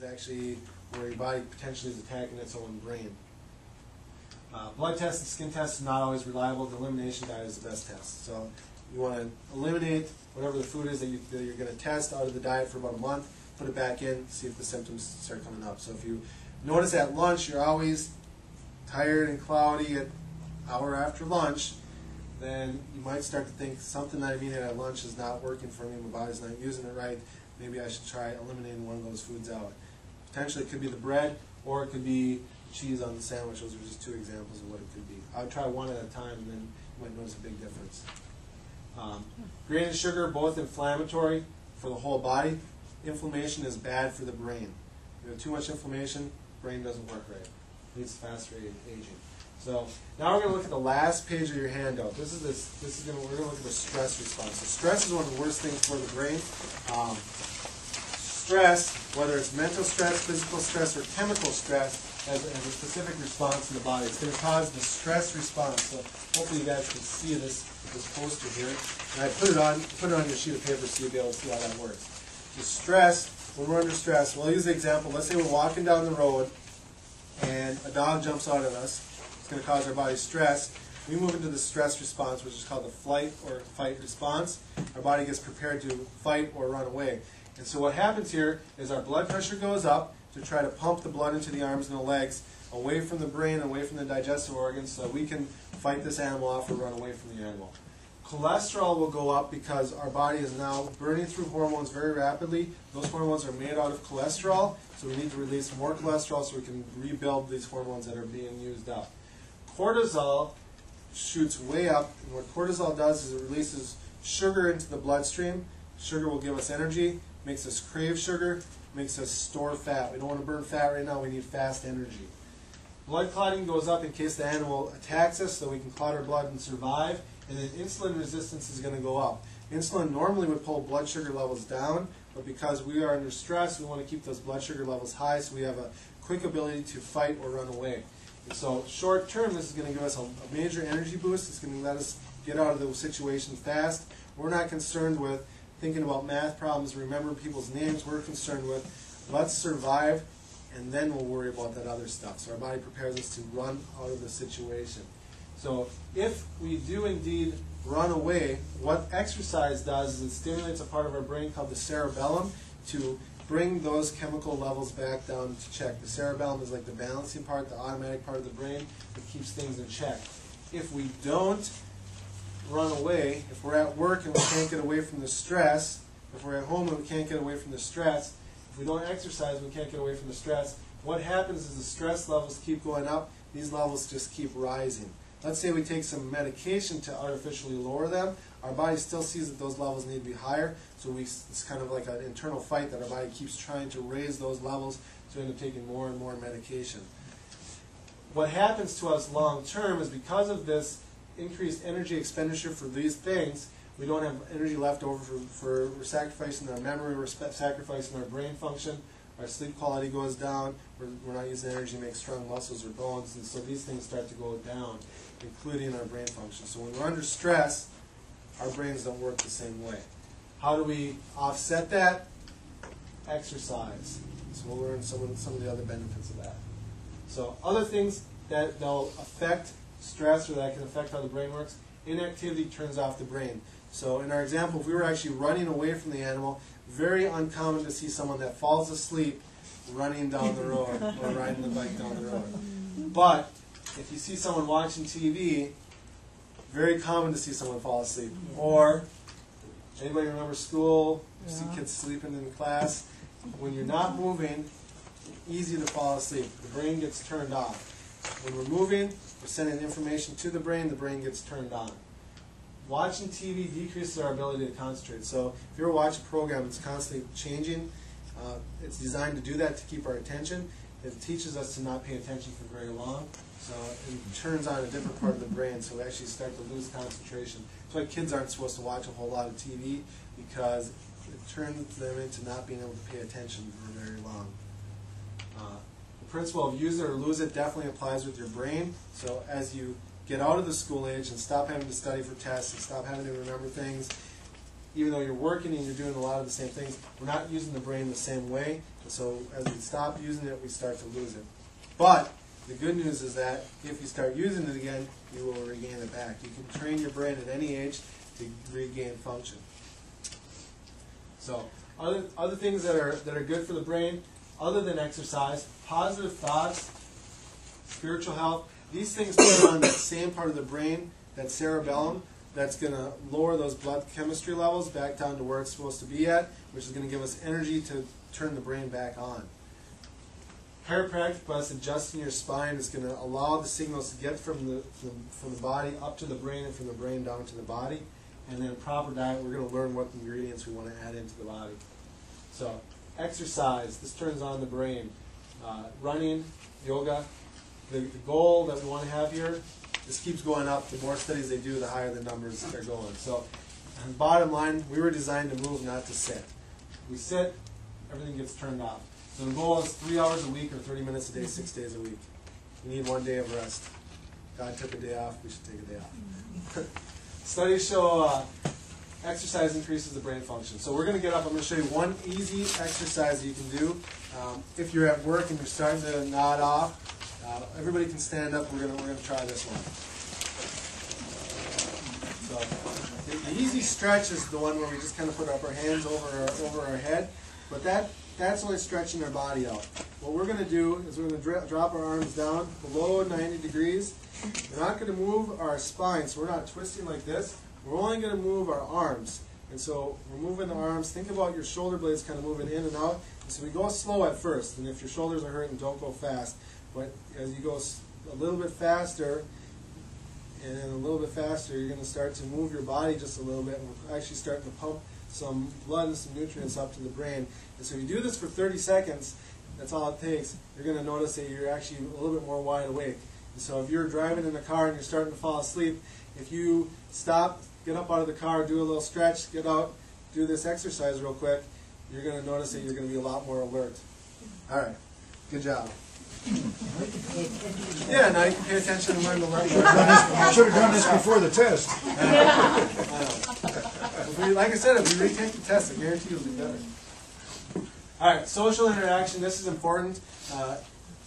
actually where your body potentially is attacking its own brain. Blood tests and skin tests are not always reliable. The elimination diet is the best test. So you want to eliminate whatever the food is that you're going to test out of the diet for about a month, put it back in, see if the symptoms start coming up. So if you notice at lunch you're always tired and cloudy at hour after lunch, then you might start to think something that I'm eating at lunch is not working for me, my body's not using it right, maybe I should try eliminating one of those foods out. Potentially it could be the bread, or it could be cheese on the sandwich. Those are just two examples of what it could be. I would try one at a time, and then you might notice a big difference. Grain and sugar, both inflammatory for the whole body. Inflammation is bad for the brain. If you have too much inflammation, brain doesn't work right. It leads to fast aging. So now we're going to look at the last page of your handout. We're going to look at the stress response. So stress is one of the worst things for the brain. Stress, whether it's mental stress, physical stress, or chemical stress, has a specific response in the body. It's going to cause the stress response. So hopefully you guys can see this poster here. And I put it on your sheet of paper so you'll be able to see how that works. The stress, when we're under stress, we'll use the example. Let's say we're walking down the road and a dog jumps out at us. It's going to cause our body stress. We move into the stress response, which is called the flight or fight response. Our body gets prepared to fight or run away. And so what happens here is our blood pressure goes up to try to pump the blood into the arms and the legs, away from the brain, away from the digestive organs, so we can fight this animal off or run away from the animal. Cholesterol will go up because our body is now burning through hormones very rapidly. Those hormones are made out of cholesterol, so we need to release more cholesterol so we can rebuild these hormones that are being used up. Cortisol shoots way up, and what cortisol does is it releases sugar into the bloodstream. Sugar will give us energy, makes us crave sugar, makes us store fat. We don't want to burn fat right now, we need fast energy. Blood clotting goes up in case the animal attacks us so we can clot our blood and survive. And then insulin resistance is going to go up. Insulin normally would pull blood sugar levels down, but because we are under stress, we want to keep those blood sugar levels high so we have a quick ability to fight or run away. And so short term, this is going to give us a major energy boost. It's going to let us get out of the situation fast. We're not concerned with thinking about math problems, remembering people's names. We're concerned with let's survive, and then we'll worry about that other stuff. So our body prepares us to run out of the situation. So if we do indeed run away, what exercise does is it stimulates a part of our brain called the cerebellum to bring those chemical levels back down to check. The cerebellum is like the balancing part, the automatic part of the brain that keeps things in check. If we don't run away, if we're at work and we can't get away from the stress, if we're at home and we can't get away from the stress, if we don't exercise and we can't get away from the stress, what happens is the stress levels keep going up, these levels just keep rising. Let's say we take some medication to artificially lower them, our body still sees that those levels need to be higher, so it's kind of like an internal fight that our body keeps trying to raise those levels, so we end up taking more and more medication. What happens to us long term is because of this increased energy expenditure for these things, we don't have energy left over for we're sacrificing our memory, we're sacrificing our brain function, our sleep quality goes down, we're not using energy to make strong muscles or bones, and so these things start to go down, including our brain function. So when we're under stress, our brains don't work the same way. How do we offset that? Exercise. So we'll learn some of the other benefits of that. So other things that they'll affect stress or that can affect how the brain works, inactivity turns off the brain. So in our example, if we were actually running away from the animal, very uncommon to see someone that falls asleep running down the road or riding the bike down the road. But if you see someone watching TV, very common to see someone fall asleep. Or, anybody remember school? You see kids sleeping in class. When you're not moving, easy to fall asleep. The brain gets turned off. When we're moving, we're sending information to the brain gets turned on. Watching TV decreases our ability to concentrate. So if you ever watch a program that's constantly changing, it's designed to do that, to keep our attention. It teaches us to not pay attention for very long. So it turns on a different part of the brain, so we actually start to lose concentration. That's why kids aren't supposed to watch a whole lot of TV, because it turns them into not being able to pay attention for very long. The principle of use it or lose it definitely applies with your brain. So as you get out of the school age and stop having to study for tests and stop having to remember things, even though you're working and you're doing a lot of the same things, we're not using the brain the same way. And so as we stop using it, we start to lose it. But the good news is that if you start using it again, you will regain it back. You can train your brain at any age to regain function. So other things that are good for the brain, other than exercise, positive thoughts, spiritual health. These things turn on that same part of the brain, that cerebellum, that's going to lower those blood chemistry levels back down to where it's supposed to be at, which is going to give us energy to turn the brain back on. Chiropractic, by us adjusting your spine, is going to allow the signals to get from the body up to the brain and from the brain down to the body. And then proper diet, we're going to learn what ingredients we want to add into the body. So exercise, this turns on the brain. Running, yoga. The goal that we want to have here, this keeps going up. The more studies they do, the higher the numbers are going. So bottom line, we were designed to move, not to sit. We sit, everything gets turned off. So the goal is 3 hours a week or 30 minutes a day, 6 days a week. We need 1 day of rest. God took a day off, we should take a day off. Studies show exercise increases the brain function. So we're going to get up. I'm going to show you one easy exercise that you can do. If you're at work and you're starting to nod off, everybody can stand up. We're going to try this one. So the easy stretch is the one where we just kind of put up our hands over our head, but that's only stretching our body out. What we're going to do is we're going to drop our arms down below 90 degrees. We're not going to move our spine, so we're not twisting like this. We're only going to move our arms. And so we're moving the arms. Think about your shoulder blades kind of moving in and out. And so we go slow at first, and if your shoulders are hurting, don't go fast. But as you go a little bit faster, and then a little bit faster, you're going to start to move your body just a little bit, and we're actually starting to pump some blood and some nutrients up to the brain. And so if you do this for 30 seconds, that's all it takes, you're going to notice that you're actually a little bit more wide awake. And so if you're driving in a car and you're starting to fall asleep, if you stop, get up out of the car, do a little stretch, get out, do this exercise real quick, you're going to notice that you're going to be a lot more alert. All right, good job. Yeah, now you can pay attention and learn to learn. I should have done this before the test. Like I said, if we retake the test, I guarantee you'll do better. All right, social interaction. This is important.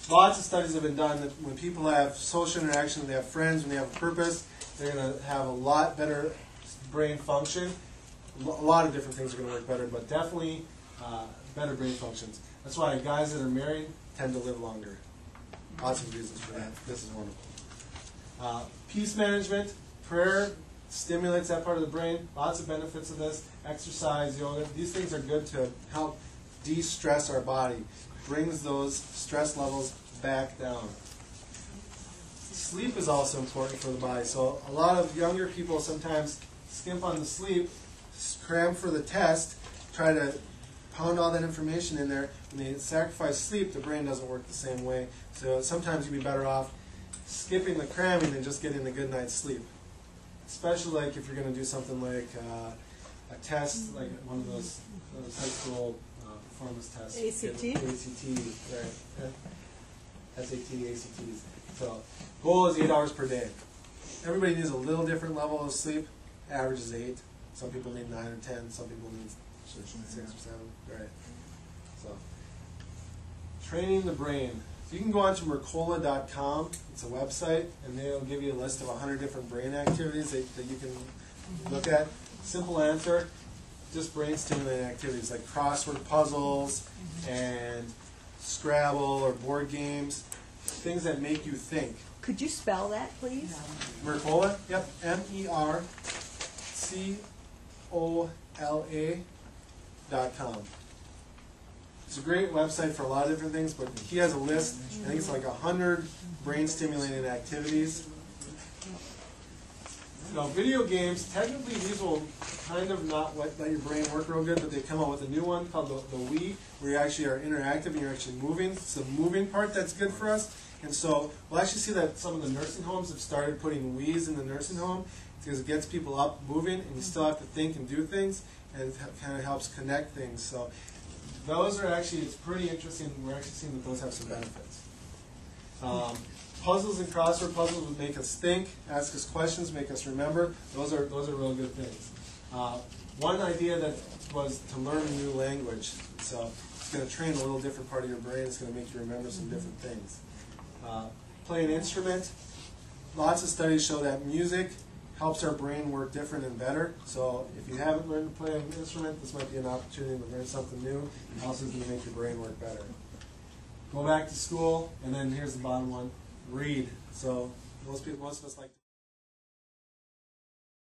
Lots of studies have been done that when people have social interaction, when they have friends, when they have a purpose, they're going to have a lot better brain function. A lot of different things are going to work better, but definitely better brain functions. That's why guys that are married tend to live longer. Lots of reasons for that. This is wonderful. Peace management, prayer stimulates that part of the brain. Lots of benefits of this. Exercise, yoga. These things are good to help de-stress our body. Brings those stress levels back down. Sleep is also important for the body. So a lot of younger people sometimes skimp on the sleep, cram for the test, try to pound all that information in there. When they sacrifice sleep, the brain doesn't work the same way. So sometimes you'd be better off skipping the cramming and just getting a good night's sleep. Especially like if you're going to do something like a test, like one of those high school performance tests. ACT? ACT, right. SAT, ACTs. So goal is 8 hours per day. Everybody needs a little different level of sleep. Average is 8. Some people need 9 or 10. Some people need 6 or 7. Right. So training the brain. So you can go on to Mercola.com. It's a website, and they'll give you a list of 100 different brain activities that you can look at. Simple answer, just brain stimulating activities like crossword puzzles and Scrabble or board games, things that make you think. Could you spell that, please? Mercola, yep, MERCOLA.com. It's a great website for a lot of different things, but he has a list. I think it's like 100 brain-stimulating activities. Now, video games, technically these will kind of not let your brain work real good, but they come out with a new one called the Wii, where you actually are interactive and you're actually moving. It's the moving part that's good for us. And so we'll actually see that some of the nursing homes have started putting Wiis in the nursing home because it gets people up moving, and you still have to think and do things, and it kind of helps connect things. So those are actually, it's pretty interesting. We're actually seeing that those have some benefits. Puzzles and crossword puzzles would make us think, ask us questions, make us remember. Those are real good things. One idea that was to learn a new language. So it's going to train a little different part of your brain. It's going to make you remember some different things. Play an instrument. Lots of studies show that music helps our brain work different and better. So if you haven't learned to play an instrument, this might be an opportunity to learn something new. Also, is going to make your brain work better. Go back to school, and then here's the bottom one: read. So most of us like to